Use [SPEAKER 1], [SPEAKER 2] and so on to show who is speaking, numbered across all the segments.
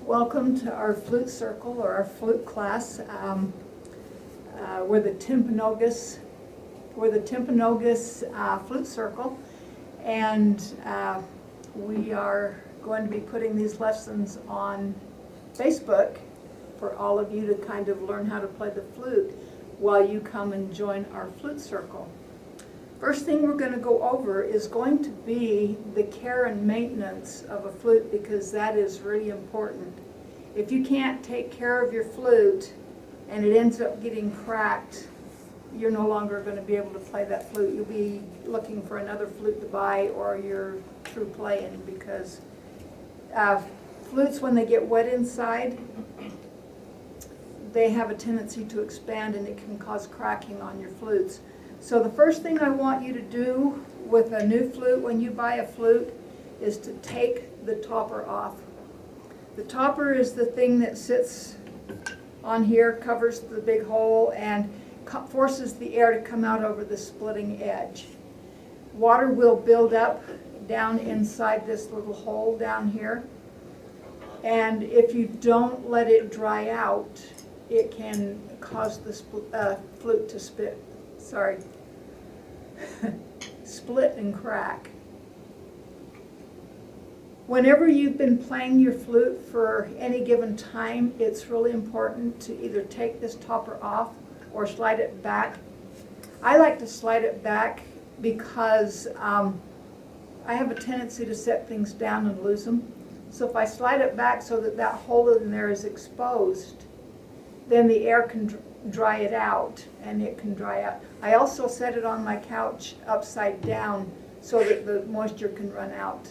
[SPEAKER 1] Welcome to our flute circle or our flute class. We're the Timpanogos. We're the Timpanogos flute circle, and we are going to be putting these lessons on Facebook for all of you to kind of learn how to play the flute while you come and join our flute circle. First thing we're going to go over is going to be the care and maintenance of a flute, because that is really important. If you can't take care of your flute and it ends up getting cracked, you're no longer going to be able to play that flute. You'll be looking for another flute to buy, or you're through playing, because flutes, when they get wet inside, they have a tendency to expand, and it can cause cracking on your flutes. So the first thing I want you to do with a new flute when you buy a flute is to take the topper off. The topper is the thing that sits on here, covers the big hole, and forces the air to come out over the splitting edge. Water will build up down inside this little hole down here, and if you don't let it dry out, it can cause the flute to split and crack. Whenever you've been playing your flute for any given time, it's really important to either take this topper off or slide it back. I like to slide it back because I have a tendency to set things down and lose them. So if I slide it back so that that hole in there is exposed, then the air can dry it out, and it can dry out. I also set it on my couch upside down so that the moisture can run out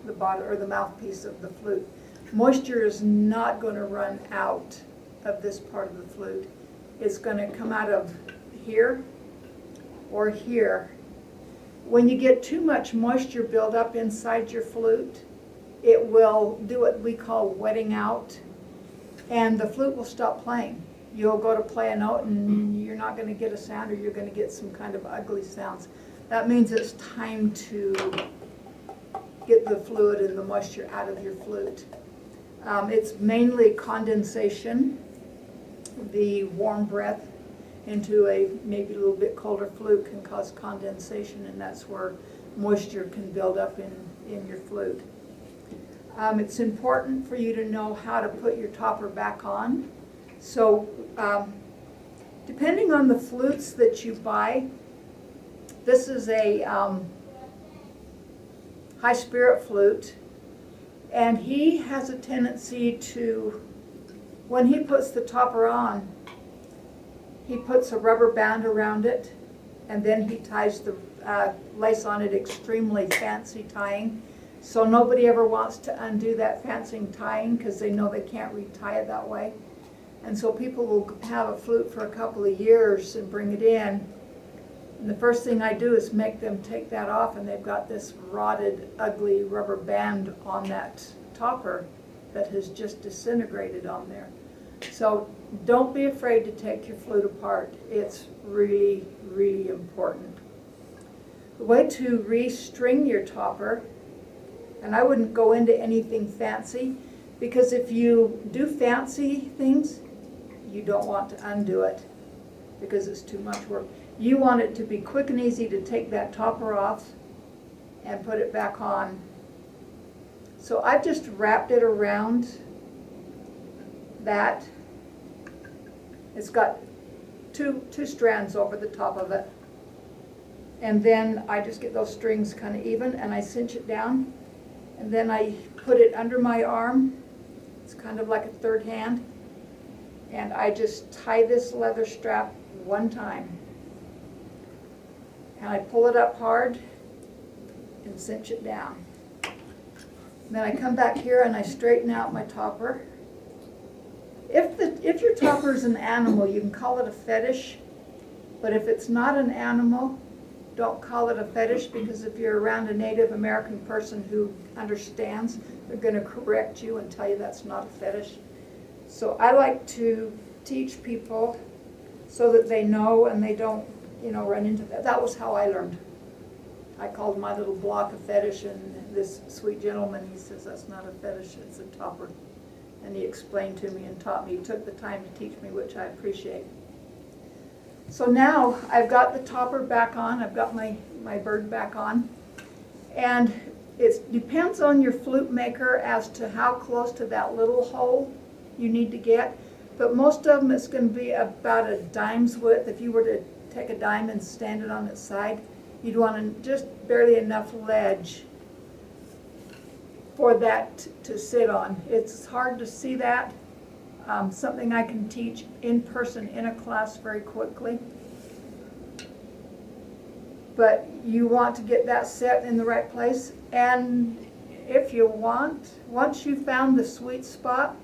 [SPEAKER 1] the bottom or the mouthpiece of the flute. Moisture is not going to run out of this part of the flute. It's going to come out of here or here. When you get too much moisture build up inside your flute, it will do what we call wetting out, and the flute will stop playing. You'll go to play a note and you're not going to get a sound, or you're going to get some kind of ugly sounds. That means it's time to get the fluid and the moisture out of your flute. It's mainly condensation. The warm breath into a maybe a little bit colder flute can cause condensation, and that's where moisture can build up in your flute. It's important for you to know how to put your topper back on. So depending on the flutes that you buy, this is a high spirit flute, and he has a tendency to, when he puts the topper on, he puts a rubber band around it, and then he ties the lace on it, extremely fancy tying. So nobody ever wants to undo that fancy tying because they know they can't retie it that way. And so people will have a flute for a couple of years and bring it in. And the first thing I do is make them take that off, and they've got this rotted, ugly rubber band on that topper that has just disintegrated on there. So don't be afraid to take your flute apart. It's really, really important. The way to restring your topper, and I wouldn't go into anything fancy, because if you do fancy things, you don't want to undo it because it's too much work. You want it to be quick and easy to take that topper off and put it back on. So I've just wrapped it around that. It's got two strands over the top of it. And then I just get those strings kind of even, and I cinch it down. And then I put it under my arm. It's kind of like a third hand. And I just tie this leather strap one time. And I pull it up hard and cinch it down. And then I come back here and I straighten out my topper. If your topper is an animal, you can call it a fetish, but if it's not an animal, don't call it a fetish, because if you're around a Native American person who understands, they're going to correct you and tell you that's not a fetish. So I like to teach people so that they know and they don't, run into that. That was how I learned. I called my little block a fetish, and this sweet gentleman, he says, that's not a fetish, it's a topper. And he explained to me and taught me. He took the time to teach me, which I appreciate. So now I've got the topper back on. I've got my bird back on. And it depends on your flute maker as to how close to that little hole you need to get. But most of them, it's going to be about a dime's width. If you were to take a dime and stand it on its side, you'd want just barely enough ledge for that to sit on. It's hard to see that. Something I can teach in person in a class very quickly. But you want to get that set in the right place. And if you want, once you've found the sweet spot,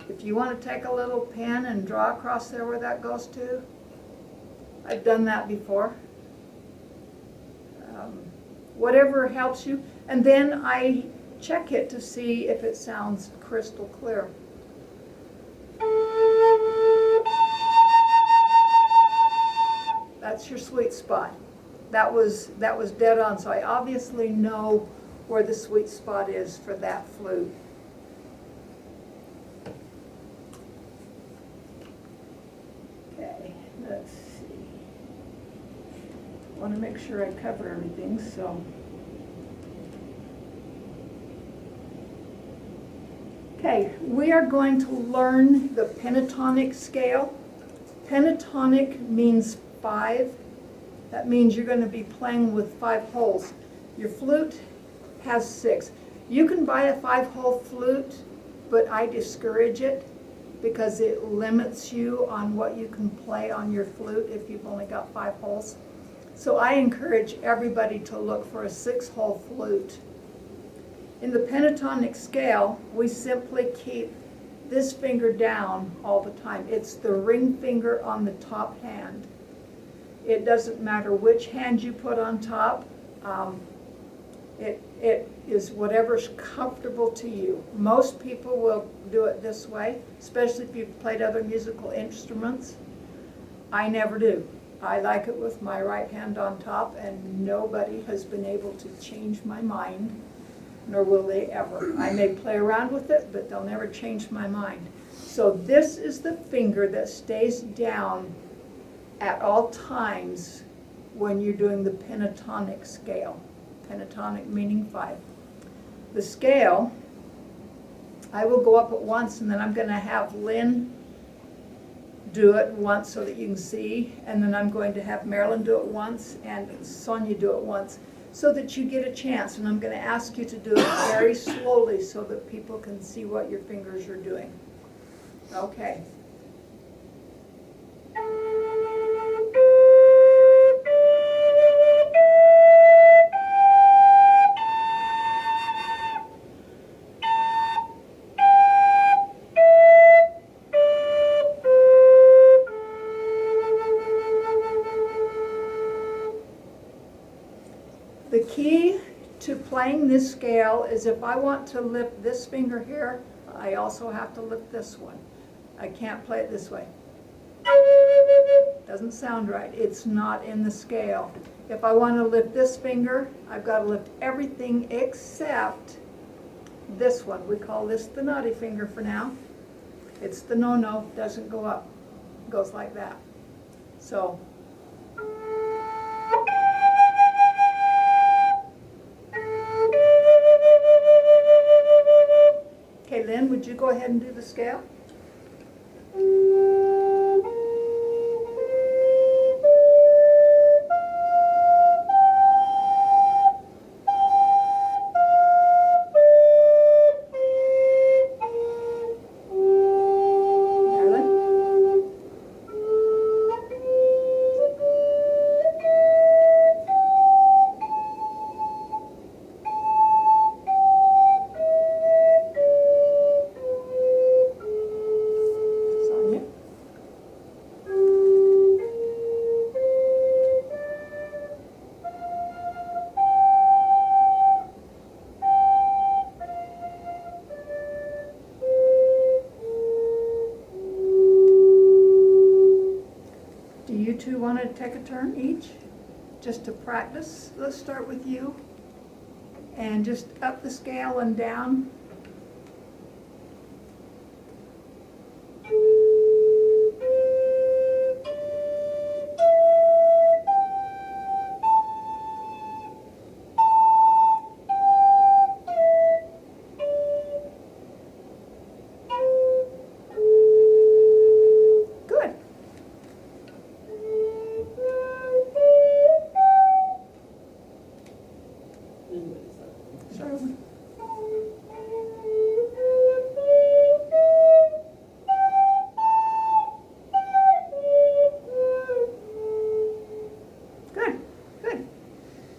[SPEAKER 1] if you want to take a little pen and draw across there where that goes to, I've done that before. Whatever helps you. And then I check it to see if it sounds crystal clear. That's your sweet spot. That was dead on, so I obviously know where the sweet spot is for that flute. Okay, let's see. I want to make sure I cover everything, so. Okay, we are going to learn the pentatonic scale. Pentatonic means 5. That means you're going to be playing with 5 holes. Your flute has 6. You can buy a 5-hole flute, but I discourage it because it limits you on what you can play on your flute if you've only got 5 holes. So I encourage everybody to look for a 6-hole flute. In the pentatonic scale, we simply keep this finger down all the time. It's the ring finger on the top hand. It doesn't matter which hand you put on top. It is whatever's comfortable to you. Most people will do it this way, especially if you've played other musical instruments. I never do. I like it with my right hand on top, and nobody has been able to change my mind, nor will they ever. I may play around with it, but they'll never change my mind. So this is the finger that stays down at all times when you're doing the pentatonic scale. Pentatonic meaning 5. The scale, I will go up at once, and then I'm going to have Lynn do it once so that you can see, and then I'm going to have Marilyn do it once and Sonia do it once so that you get a chance. And I'm going to ask you to do it very slowly so that people can see what your fingers are doing. Okay. The key to playing this scale is if I want to lift this finger here, I also have to lift this one. I can't play it this way. Doesn't sound right. It's not in the scale. If I want to lift this finger, I've got to lift everything except this one. We call this the naughty finger for now. It's the no-no, doesn't go up. It goes like that. So. Okay, Lynn, would you go ahead and do the scale? a turn each, just to practice. Let's start with you. And just up the scale and down.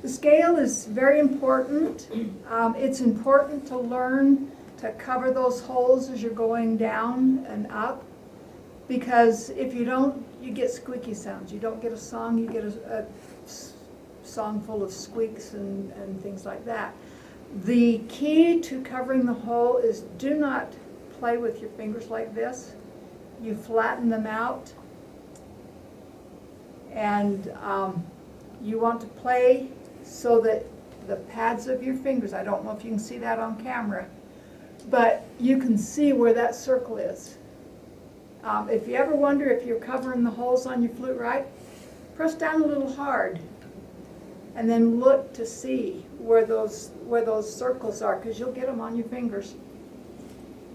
[SPEAKER 1] Scale is very important. It's important to learn to cover those holes as you're going down and up, because if you don't, you get squeaky sounds. You don't get a song, you get a song full of squeaks and things like that. The key to covering the hole is do not play with your fingers like this. You flatten them out, and you want to play so that the pads of your fingers, I don't know if you can see that on camera, but you can see where that circle is. If you ever wonder if you're covering the holes on your flute right, press down a little hard and then look to see where those circles are, because you'll get them on your fingers.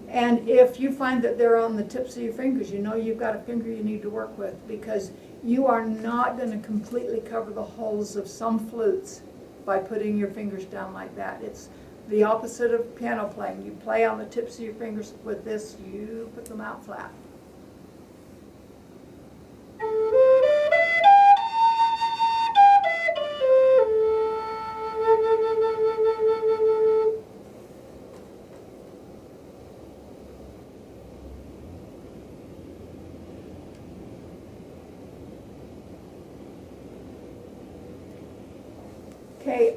[SPEAKER 1] And if you find that they're on the tips of your fingers, you know you've got a finger you need to work with, because you are not going to completely cover the holes of some flutes by putting your fingers down like that. It's the opposite of piano playing. You play on the tips of your fingers. With this, you put them out flat. Okay,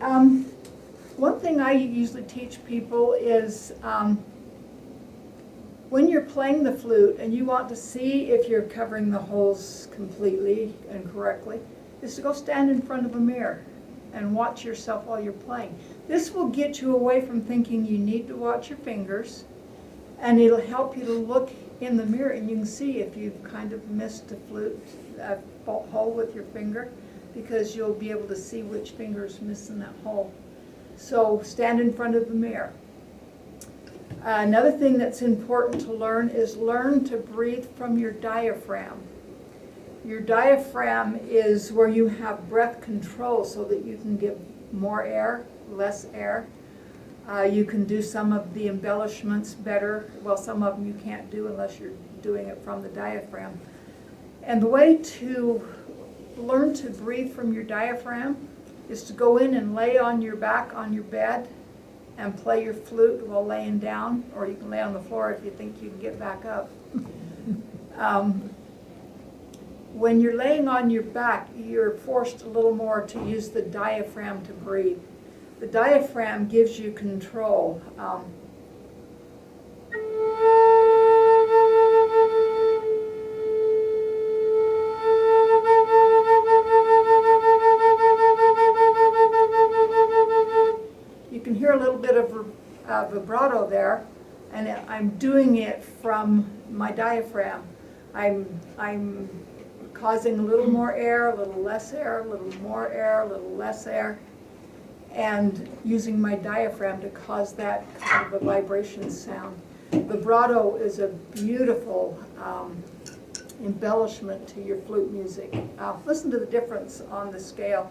[SPEAKER 1] one thing I usually teach people is when you're playing the flute and you want to see if you're covering the holes completely and correctly, is to go stand in front of a mirror and watch yourself while you're playing. This will get you away from thinking you need to watch your fingers, and it'll help you to look in the mirror and you can see if you've kind of missed a flute hole with your finger, because you'll be able to see which finger is missing that hole. So stand in front of the mirror. Another thing that's important to learn is learn to breathe from your diaphragm. Your diaphragm is where you have breath control so that you can give more air, less air. You can do some of the embellishments better. Well, some of them you can't do unless you're doing it from the diaphragm. And the way to learn to breathe from your diaphragm is to go in and lay on your back on your bed and play your flute while laying down, or you can lay on the floor if you think you can get back up. When you're laying on your back, you're forced a little more to use the diaphragm to breathe. The diaphragm gives you control. You can hear a little bit of vibrato there, and I'm doing it from my diaphragm. I'm causing a little more air, a little less air, a little more air, a little less air, and using my diaphragm to cause that kind of a vibration sound. Vibrato is a beautiful embellishment to your flute music. Listen to the difference on the scale.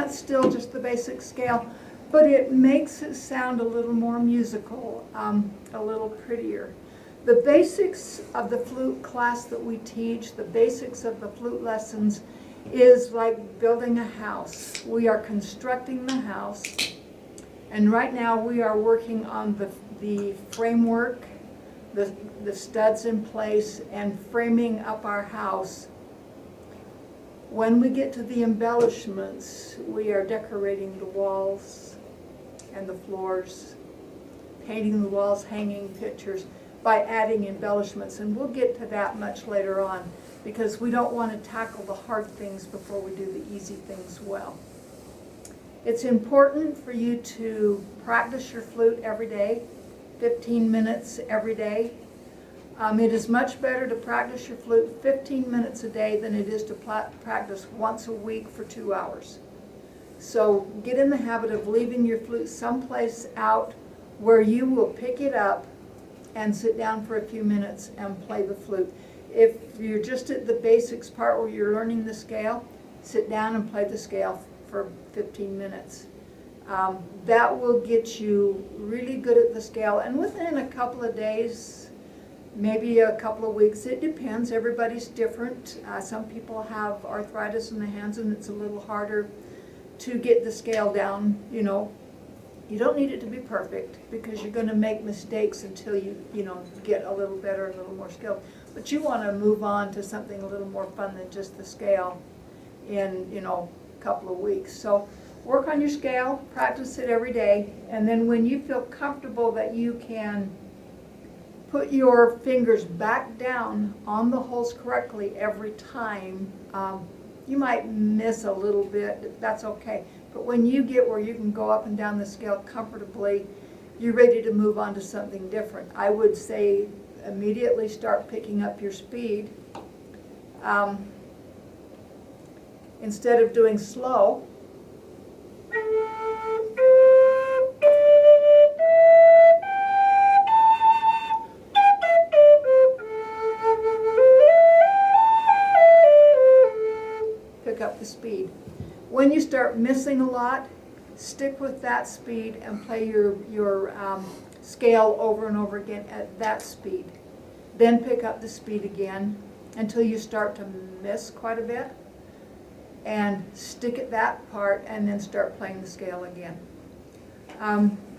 [SPEAKER 1] Still just the basic scale, but it makes it sound a little more musical, a little prettier. The basics of the flute class that we teach, the basics of the flute lessons, is like building a house. We are constructing the house, And right now we are working on the framework, the studs in place, and framing up our house. When we get to the embellishments, we are decorating the walls and the floors, painting the walls, hanging pictures, by adding embellishments. And we'll get to that much later on, because we don't want to tackle the hard things before we do the easy things well. It's important for you to practice your flute every day, 15 minutes every day. It is much better to practice your flute 15 minutes a day than it is to practice once a week for 2 hours. So get in the habit of leaving your flute someplace out where you will pick it up and sit down for a few minutes and play the flute. If you're just at the basics part where you're learning the scale, sit down and play the scale for 15 minutes. That will get you really good at the scale, and within a couple of days, maybe a couple of weeks, it depends, everybody's different. Some people have arthritis in the hands and it's a little harder to get the scale down, you know. You don't need it to be perfect, because you're going to make mistakes until you get a little better, a little more skilled. But you want to move on to something a little more fun than just the scale in, a couple of weeks. So work on your scale, practice it every day, and then when you feel comfortable that you can put your fingers back down on the holes correctly every time, you might miss a little bit, that's okay. But when you get where you can go up and down the scale comfortably, you're ready to move on to something different. I would say immediately start picking up your speed. Instead of doing slow, pick up the speed. When you start missing a lot, stick with that speed and play your scale over and over again at that speed. Then pick up the speed again until you start to miss quite a bit, and stick at that part and then start playing the scale again.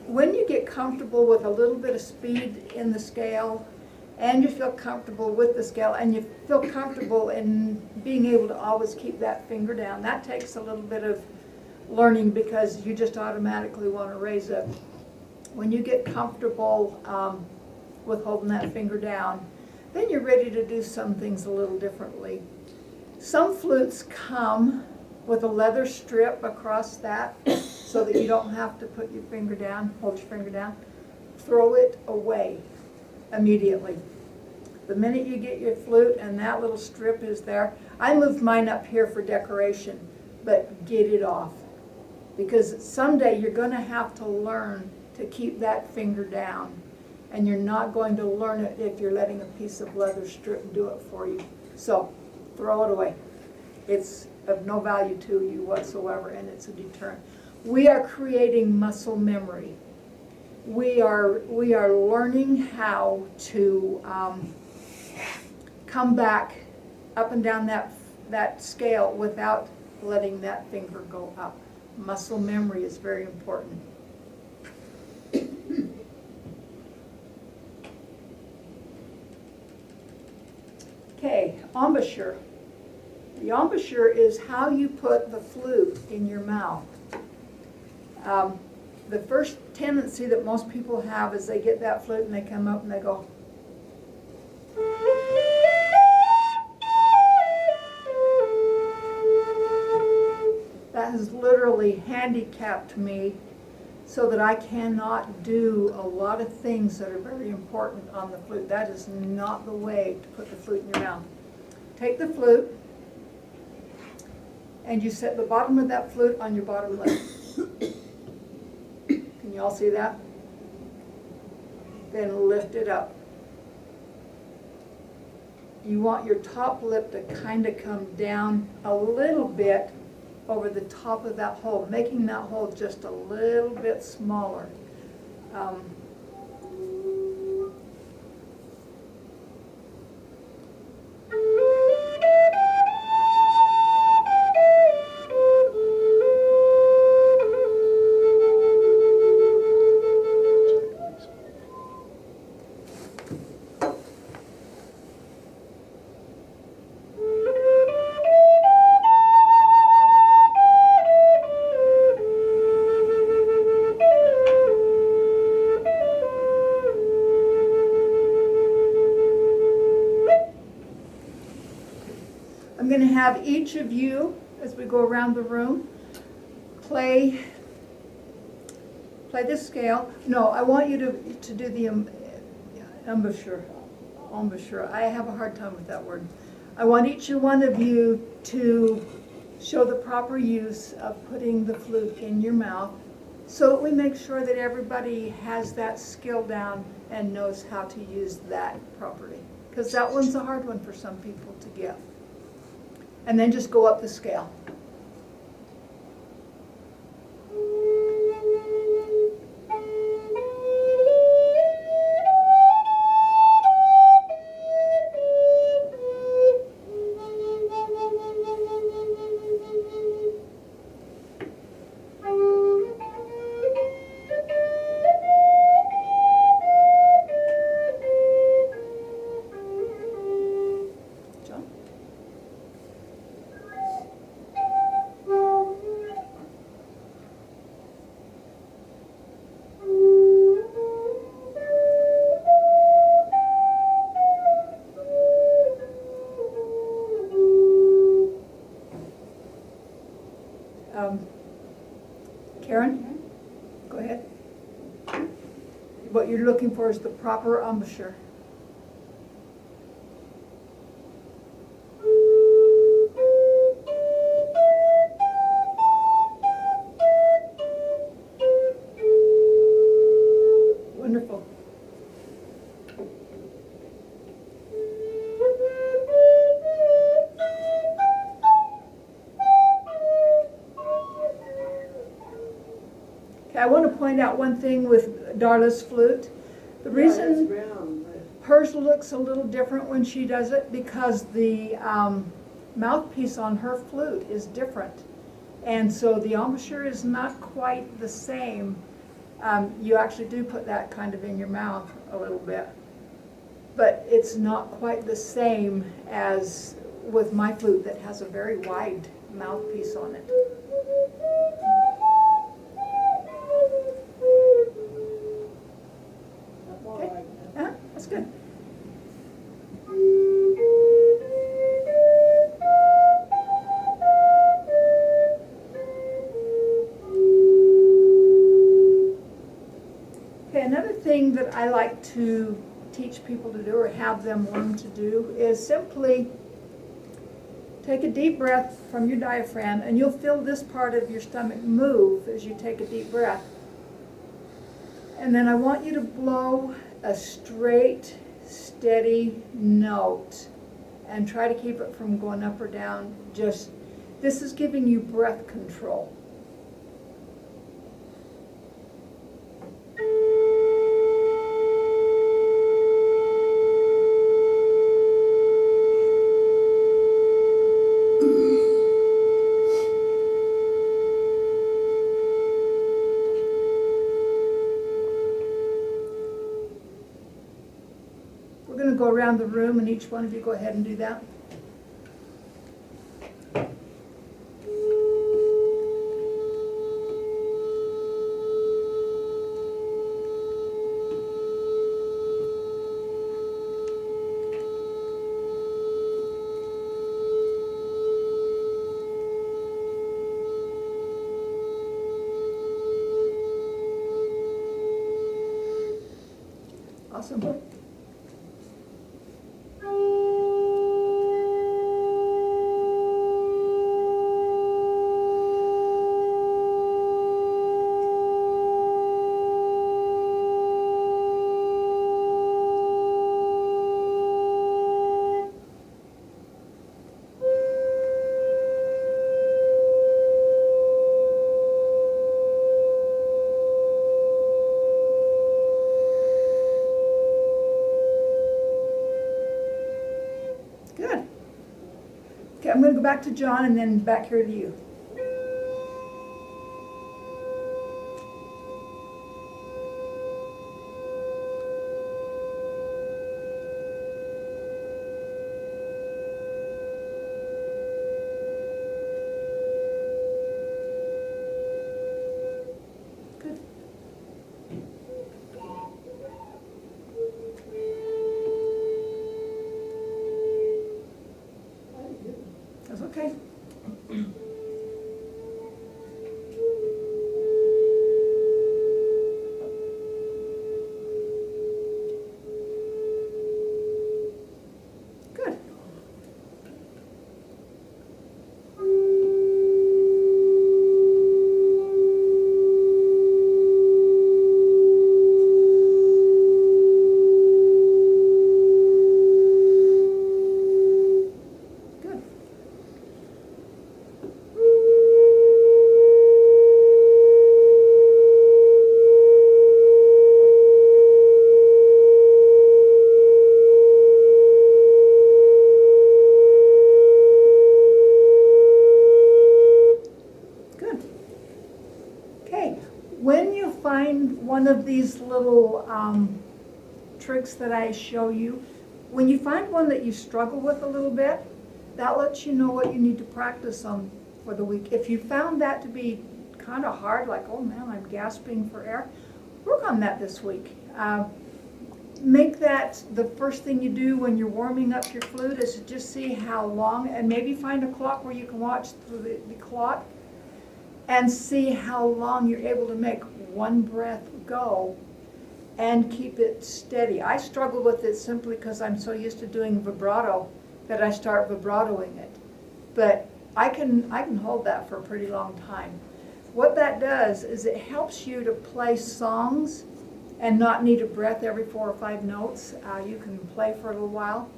[SPEAKER 1] When you get comfortable with a little bit of speed in the scale, and you feel comfortable with the scale, and you feel comfortable in being able to always keep that finger down, that takes a little bit of learning, because you just automatically want to raise it. When you get comfortable with holding that finger down, then you're ready to do some things a little differently. Some flutes come with a leather strip across that so that you don't have to put your finger down, hold your finger down. Throw it away immediately. The minute you get your flute and that little strip is there, I moved mine up here for decoration, but get it off. Because someday you're going to have to learn to keep that finger down, and you're not going to learn it if you're letting a piece of leather strip do it for you. So throw it away. It's of no value to you whatsoever, and it's a deterrent. We are creating muscle memory. We are learning how to come back up and down that scale without letting that finger go up. Muscle memory is very important. Okay, embouchure. The embouchure is how you put the flute in your mouth. The first tendency that most people have is they get that flute and they come up and they go. That has literally handicapped me so that I cannot do a lot of things that are very important on the flute. That is not the way to put the flute in your mouth. Take the flute and you set the bottom of that flute on your bottom lip. Can you all see that? Then lift it up. You want your top lip to kind of come down a little bit over the top of that hole, making that hole just a little bit smaller. going to have each of you, as we go around the room, play this scale. No, I want you to do the embouchure. I have a hard time with that word. I want each one of you to show the proper use of putting the flute in your mouth so that we make sure that everybody has that skill down and knows how to use that properly. Because that one's a hard one for some people to get. And then just go up the scale. Karen, go ahead. What you're looking for is the proper embouchure. Wonderful. I want to point out one thing with Darla's flute. The reason hers looks a little different when she does it because the mouthpiece on her flute is different. And so the embouchure is not quite the same. You actually do put that kind of in your mouth a little bit. But it's not quite the same as with my flute that has a very wide mouthpiece on it. That's good. Okay, another thing that I like to teach people to do or have them learn to do is simply take a deep breath from your diaphragm, and you'll feel this part of your stomach move as you take a deep breath. And then I want you to blow a straight, steady note and try to keep it from going up or down. Just, this is giving you breath control. We're going to go around the room and each one of you go ahead and do that. Awesome. Good. Okay, I'm going to go back to John and then back here to you. Good. these little tricks that I show you. When you find one that you struggle with a little bit, that lets you know what you need to practice on for the week. If you found that to be kind of hard, like, oh man, I'm gasping for air, work on that this week. Make that the first thing you do when you're warming up your flute, is to just see how long, and maybe find a clock where you can watch the clock and see how long you're able to make one breath go and keep it steady. I struggle with it simply because I'm so used to doing vibrato that I start vibratoing it. But I can hold that for a pretty long time. What that does is it helps you to play songs and not need a breath every 4 or 5 notes. You can play for a little while.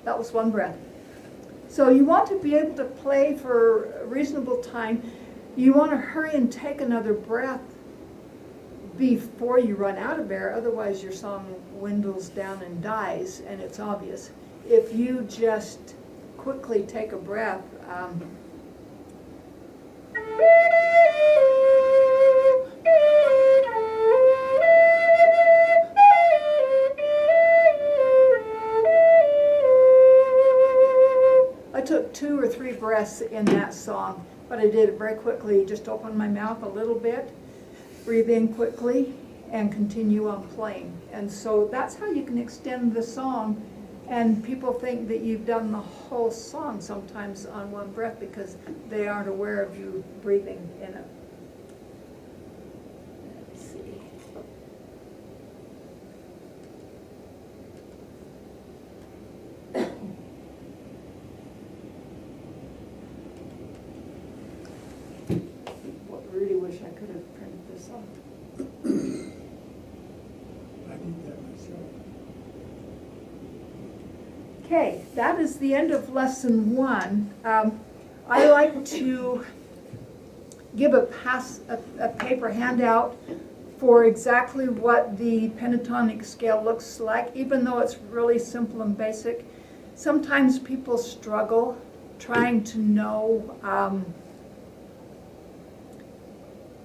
[SPEAKER 1] That was one breath. So you want to be able to play for a reasonable time. You want to hurry and take another breath before you run out of air, otherwise your song dwindles down and dies, and it's obvious. If you just quickly take a breath, I took 2 or 3 breaths in that song, but I did it very quickly. Just open my mouth a little bit, breathe in quickly, and continue on playing. And so that's how you can extend the song, and people think that you've done the whole song sometimes on one breath because they aren't aware of you breathing in it. Let's see. Really wish I could have printed this off.
[SPEAKER 2] I did that myself.
[SPEAKER 1] Okay, that is the end of lesson 1. I like to give a paper handout for exactly what the pentatonic scale looks like, even though it's really simple and basic. Sometimes people struggle trying to know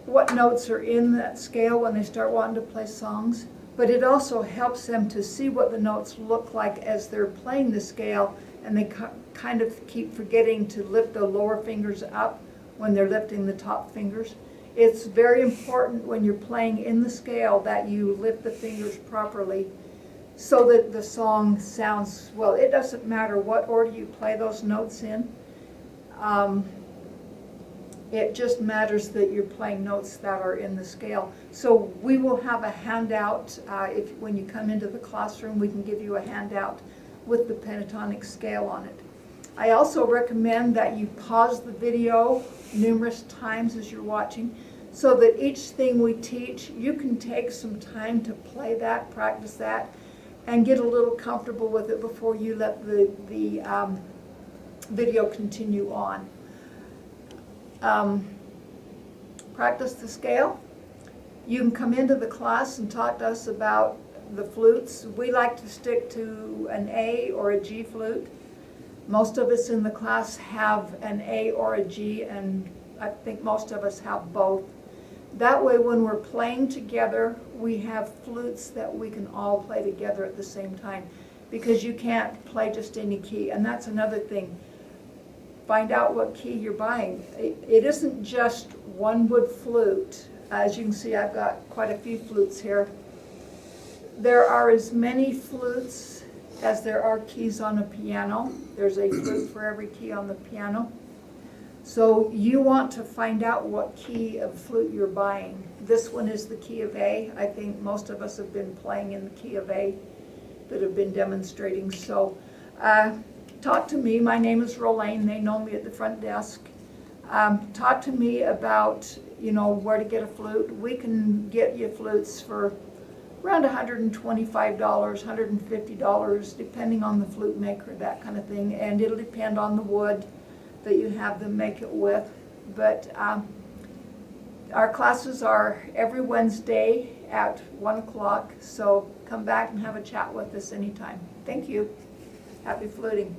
[SPEAKER 1] what notes are in that scale when they start wanting to play songs, but it also helps them to see what the notes look like as they're playing the scale, and they kind of keep forgetting to lift the lower fingers up when they're lifting the top fingers. It's very important when you're playing in the scale that you lift the fingers properly so that the song sounds, well, it doesn't matter what order you play those notes in. It just matters that you're playing notes that are in the scale. So we will have a handout. When you come into the classroom, we can give you a handout with the pentatonic scale on it. I also recommend that you pause the video numerous times as you're watching, so that each thing we teach, you can take some time to play that, practice that, and get a little comfortable with it before you let the video continue on. Practice the scale. You can come into the class and talk to us about the flutes. We like to stick to an A or a G flute. Most of us in the class have an A or a G, and I think most of us have both. That way, when we're playing together, we have flutes that we can all play together at the same time, because you can't play just any key. And that's another thing. Find out what key you're buying. It isn't just one wood flute. As you can see, I've got quite a few flutes here. There are as many flutes as there are keys on a piano. There's a flute for every key on the piano. So you want to find out what key of flute you're buying. This one is the key of A. I think most of us have been playing in the key of A that have been demonstrating. So talk to me. My name is Rolayne. They know me at the front desk. Talk to me about, where to get a flute. We can get you flutes for around $125, $150, depending on the flute maker, that kind of thing. And it'll depend on the wood that you have them make it with. But our classes are every Wednesday at 1 o'clock, so come back and have a chat with us anytime. Thank you. Happy fluting.